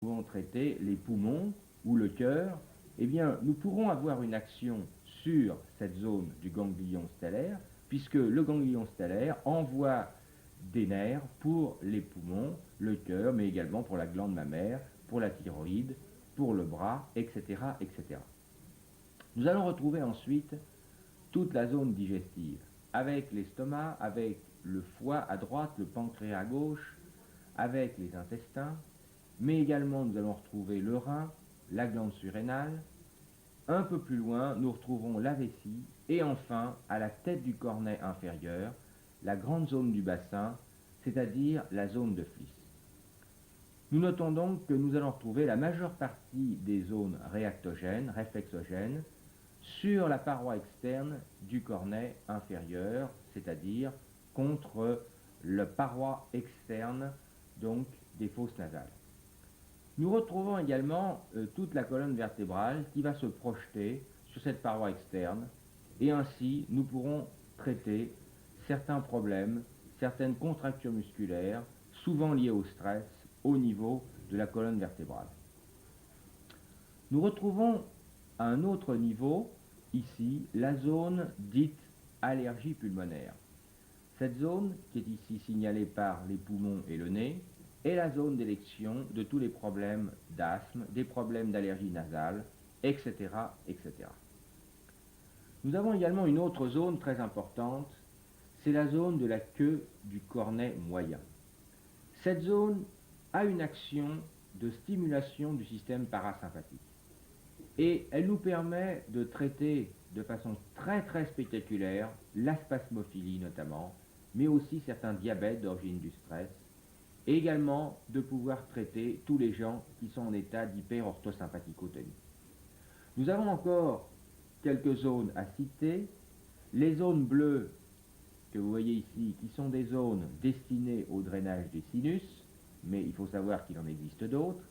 pouvons traiter les poumons ou le cœur, eh bien, nous pourrons avoir une action sur cette zone du ganglion stellaire, puisque le ganglion stellaire envoie des nerfs pour les poumons, le cœur, mais également pour la glande mammaire, pour la thyroïde, pour le bras, etc., etc. Nous allons retrouver ensuite toute la zone digestive, avec l'estomac, avec le foie à droite, le pancréas à gauche, avec les intestins, mais également nous allons retrouver le rein, la glande surrénale. Un peu plus loin, nous retrouvons la vessie, et enfin, à la tête du cornet inférieur, la grande zone du bassin, c'est-à-dire la zone de Flis. Nous notons donc que nous allons retrouver la majeure partie des zones réactogènes, réflexogènes, sur la paroi externe du cornet inférieur, c'est-à-dire contre la paroi externe donc des fosses nasales. Nous retrouvons également toute la colonne vertébrale qui va se projeter sur cette paroi externe et ainsi nous pourrons traiter certains problèmes, certaines contractures musculaires, souvent liées au stress, au niveau de la colonne vertébrale. Nous retrouvons à un autre niveau, ici, la zone dite allergie pulmonaire. Cette zone, qui est ici signalée par les poumons et le nez, est la zone d'élection de tous les problèmes d'asthme, des problèmes d'allergie nasale, etc., etc. Nous avons également une autre zone très importante, c'est la zone de la queue du cornet moyen. Cette zone a une action de stimulation du système parasympathique. Et elle nous permet de traiter de façon très spectaculaire la spasmophilie notamment, mais aussi certains diabètes d'origine du stress, et également de pouvoir traiter tous les gens qui sont en état d'hyperorthosympathicotonie. Nous avons encore quelques zones à citer, les zones bleues que vous voyez ici, qui sont des zones destinées au drainage des sinus, mais il faut savoir qu'il en existe d'autres.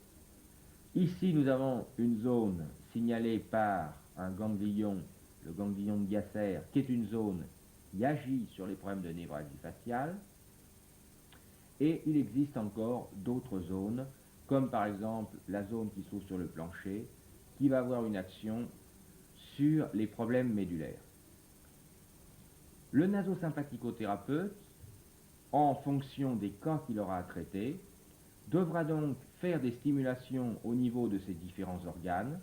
Ici, nous avons une zone signalée par un ganglion, le ganglion de Gasser, qui est une zone qui agit sur les problèmes de névralgie faciale. Et il existe encore d'autres zones, comme par exemple la zone qui se trouve sur le plancher, qui va avoir une action sur les problèmes médulaires. Le nasosympathicothérapeute, en fonction des cas qu'il aura à traiter, devra donc faire des stimulations au niveau de ces différents organes,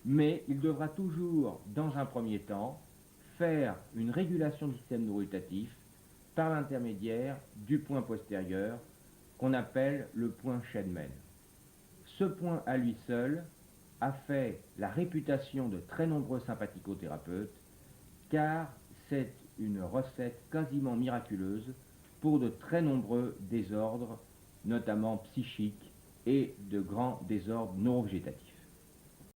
mais il devra toujours, dans un premier temps, faire une régulation du système neurolitatif par l'intermédiaire du point postérieur qu'on appelle le point Schenman. Ce point à lui seul a fait la réputation de très nombreux sympathicothérapeutes car c'est une recette quasiment miraculeuse pour de très nombreux désordres, notamment psychiques et de grands désordres neurovégétatifs.